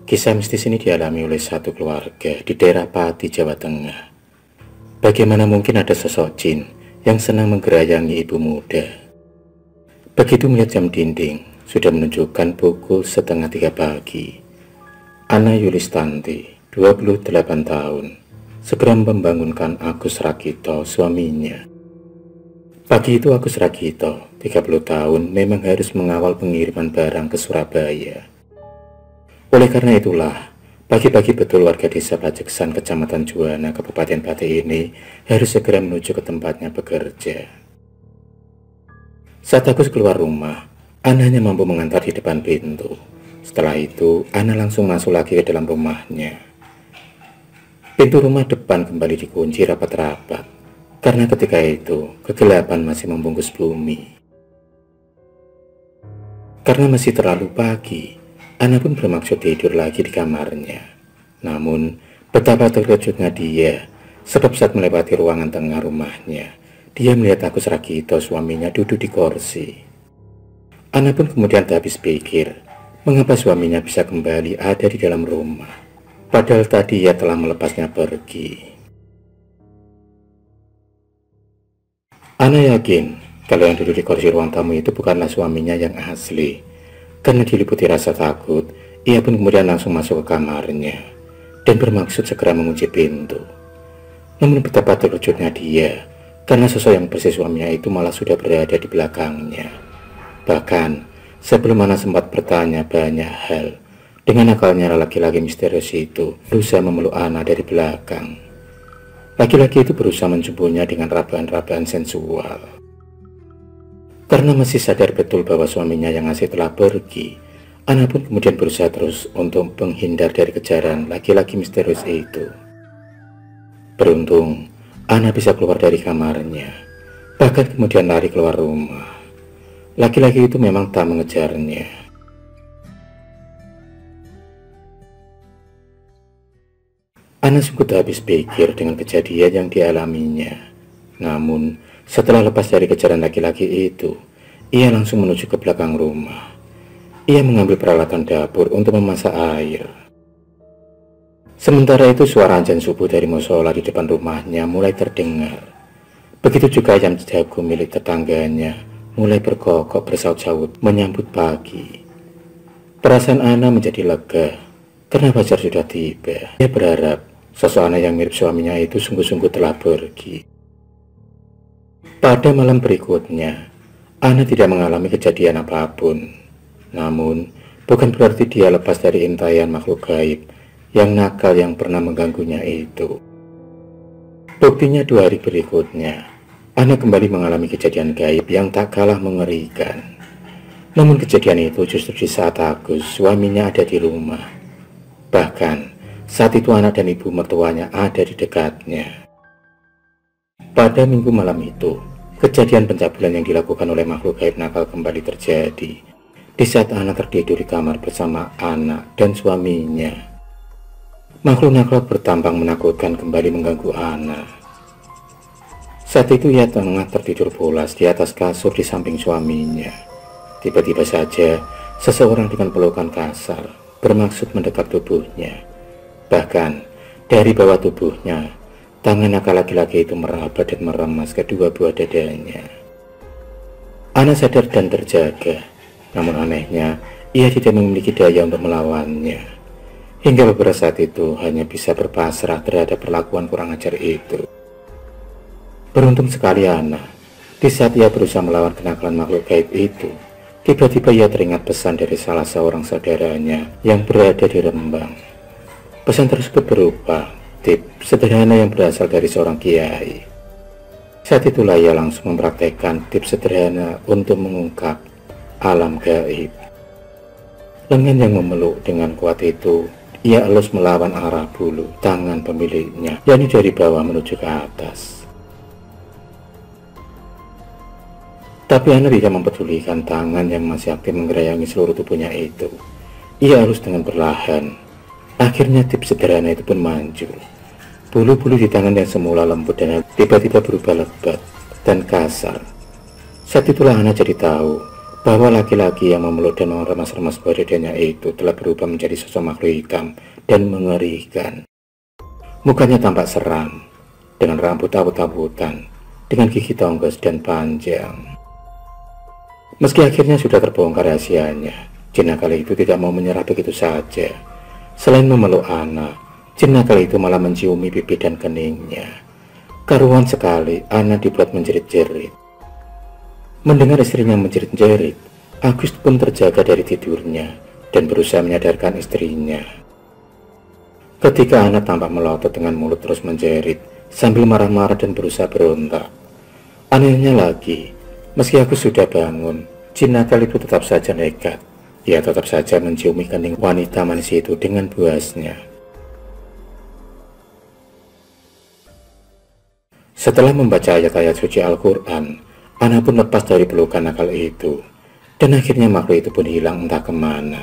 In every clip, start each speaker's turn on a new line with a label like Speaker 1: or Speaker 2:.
Speaker 1: Kisah mistis ini dialami oleh satu keluarga di daerah Pati, Jawa Tengah. Bagaimana mungkin ada sosok jin yang senang menggerayangi ibu muda? Begitu melihat jam dinding, sudah menunjukkan pukul 2:30 pagi. Ana Yulistanti, 28 tahun, segera membangunkan Agus Rakito, suaminya. Pagi itu Agus Rakito, 30 tahun, memang harus mengawal pengiriman barang ke Surabaya. Oleh karena itulah, pagi-pagi betul warga desa Pajeksan, Kecamatan Juwana, Kabupaten Pati ini harus segera menuju ke tempatnya bekerja. Saat Agus keluar rumah, Ana hanya mampu mengantar di depan pintu. Setelah itu, Ana langsung masuk lagi ke dalam rumahnya. Pintu rumah depan kembali dikunci rapat-rapat, karena ketika itu kegelapan masih membungkus bumi. Karena masih terlalu pagi, Ana pun bermaksud tidur lagi di kamarnya. Namun, betapa terkejutnya dia, sebab saat melewati ruangan tengah rumahnya, dia melihat Agus Rakito, suaminya, duduk di kursi. Ana pun kemudian tak habis pikir, mengapa suaminya bisa kembali ada di dalam rumah, padahal tadi ia telah melepasnya pergi. Ana yakin kalau yang duduk di kursi ruang tamu itu bukanlah suaminya yang asli. Karena diliputi rasa takut, ia pun kemudian langsung masuk ke kamarnya dan bermaksud segera mengunci pintu. Namun betapa terkejutnya dia, karena sosok yang persis suaminya itu malah sudah berada di belakangnya. Bahkan, sebelum Ana sempat bertanya banyak hal, dengan akalnya laki-laki misterius itu berusaha memeluk Ana dari belakang. Laki-laki itu berusaha menjemputnya dengan rabahan-rabahan sensual. Karena masih sadar betul bahwa suaminya yang asli telah pergi, Ana pun kemudian berusaha terus untuk menghindar dari kejaran laki-laki misterius itu. Beruntung, Ana bisa keluar dari kamarnya, bahkan kemudian lari keluar rumah. Laki-laki itu memang tak mengejarnya. Ana sungguh tak habis pikir dengan kejadian yang dialaminya. Namun, setelah lepas dari kejaran laki-laki itu, ia langsung menuju ke belakang rumah. Ia mengambil peralatan dapur untuk memasak air. Sementara itu suara azan subuh dari musola di depan rumahnya mulai terdengar. Begitu juga ayam jago milik tetangganya mulai berkokok bersaut-saut menyambut pagi. Perasaan Ana menjadi lega karena fajar sudah tiba. Ia berharap sosok Ana yang mirip suaminya itu sungguh-sungguh telah pergi. Pada malam berikutnya, Ana tidak mengalami kejadian apapun. Namun, bukan berarti dia lepas dari intayan makhluk gaib yang nakal yang pernah mengganggunya itu. Buktinya 2 hari berikutnya, Ana kembali mengalami kejadian gaib yang tak kalah mengerikan. Namun kejadian itu justru di saat Agus, suaminya, ada di rumah. Bahkan, saat itu anak dan ibu mertuanya ada di dekatnya. Pada minggu malam itu, kejadian pencabulan yang dilakukan oleh makhluk gaib nakal kembali terjadi di saat Ana tertidur di kamar bersama anak dan suaminya. Makhluk nakal bertampang menakutkan kembali mengganggu Ana. Saat itu ia tengah tertidur pulas di atas kasur di samping suaminya. Tiba-tiba saja seseorang dengan pelukan kasar bermaksud mendekap tubuhnya. Bahkan dari bawah tubuhnya, tangan nakal laki-laki itu meraba dan meremas kedua buah dadanya. Ana sadar dan terjaga, namun anehnya ia tidak memiliki daya untuk melawannya. Hingga beberapa saat itu hanya bisa berpasrah terhadap perlakuan kurang ajar itu. Beruntung sekali Ana, di saat ia berusaha melawan kenakalan makhluk gaib itu, tiba-tiba ia teringat pesan dari salah seorang saudaranya yang berada di Rembang. Pesan tersebut berupa tips sederhana yang berasal dari seorang kiai. Saat itulah ia langsung mempraktekkan tips sederhana untuk mengungkap alam gaib. Lengan yang memeluk dengan kuat itu, ia elus melawan arah bulu tangan pemiliknya, yakni dari bawah menuju ke atas. Tapi Ana tidak mempedulikan tangan yang masih aktif menggerayangi seluruh tubuhnya itu. Ia elus dengan perlahan. Akhirnya tips sederhana itu pun manjur. Bulu-bulu di tangan yang semula lembut dan tiba-tiba berubah lebat dan kasar. Saat itulah Ana jadi tahu bahwa laki-laki yang memeluk dan meremas-remas badannya itu telah berubah menjadi sosok makhluk hitam dan mengerikan. Mukanya tampak seram, dengan rambut abut-abutan, dengan gigi tonggos dan panjang. Meski akhirnya sudah terbongkar rahasianya, jin nakal itu tidak mau menyerah begitu saja. Selain memeluk Ana, jin nakal itu malah menciumi pipi dan keningnya. Karuan sekali, Ana dibuat menjerit-jerit. Mendengar istrinya menjerit-jerit, Agus pun terjaga dari tidurnya dan berusaha menyadarkan istrinya. Ketika Ana tampak melotot dengan mulut terus menjerit sambil marah-marah dan berusaha berontak. Anehnya lagi, meski Agus sudah bangun, jin nakal itu tetap saja nekat. Ia tetap saja menciumi kening wanita manis itu dengan buasnya. Setelah membaca ayat-ayat suci Al-Quran, Ana pun lepas dari pelukan nakal itu, dan akhirnya makhluk itu pun hilang entah kemana.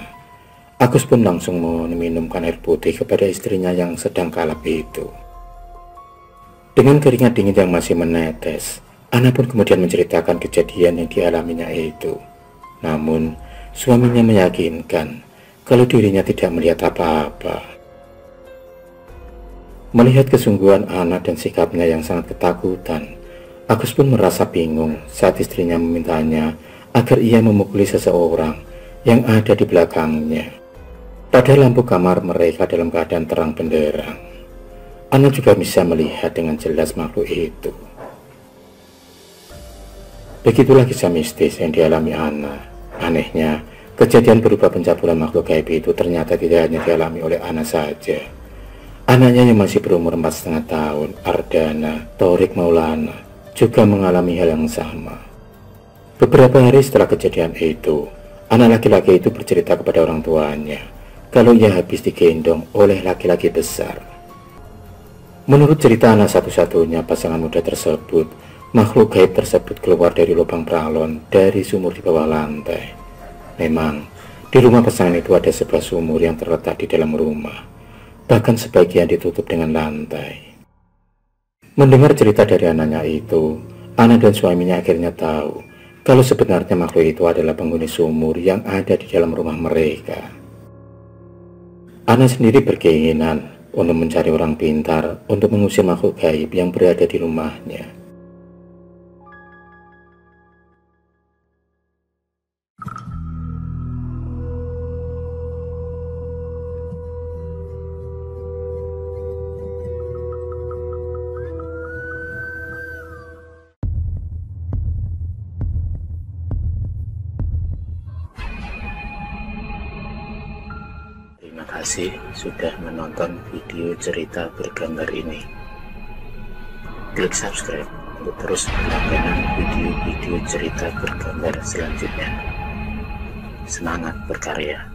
Speaker 1: Agus pun langsung meminumkan air putih kepada istrinya yang sedang kalap itu. Dengan keringat dingin yang masih menetes, Ana pun kemudian menceritakan kejadian yang dialaminya itu. Namun, suaminya meyakinkan kalau dirinya tidak melihat apa-apa. Melihat kesungguhan Ana dan sikapnya yang sangat ketakutan, Agus pun merasa bingung saat istrinya memintanya agar ia memukuli seseorang yang ada di belakangnya. Padahal lampu kamar mereka dalam keadaan terang benderang. Ana juga bisa melihat dengan jelas makhluk itu. Begitulah kisah mistis yang dialami Ana. Anehnya, kejadian berupa pencabulan makhluk gaib itu ternyata tidak hanya dialami oleh Ana saja. Anaknya yang masih berumur 4,5 tahun, Ardana Thorik Maulana, juga mengalami hal yang sama. Beberapa hari setelah kejadian itu, anak laki-laki itu bercerita kepada orang tuanya kalau ia habis digendong oleh laki-laki besar. Menurut cerita anak satu-satunya pasangan muda tersebut, makhluk gaib tersebut keluar dari lubang pralon dari sumur di bawah lantai. Memang, di rumah pasangan itu ada sebuah sumur yang terletak di dalam rumah, bahkan sebagian ditutup dengan lantai. Mendengar cerita dari anaknya itu, Ana dan suaminya akhirnya tahu kalau sebenarnya makhluk itu adalah penghuni sumur yang ada di dalam rumah mereka. Ana sendiri berkeinginan untuk mencari orang pintar untuk mengusir makhluk gaib yang berada di rumahnya. Terima kasih sudah menonton video cerita bergambar ini. Klik subscribe untuk terus berlangganan video-video cerita bergambar selanjutnya. Semangat berkarya.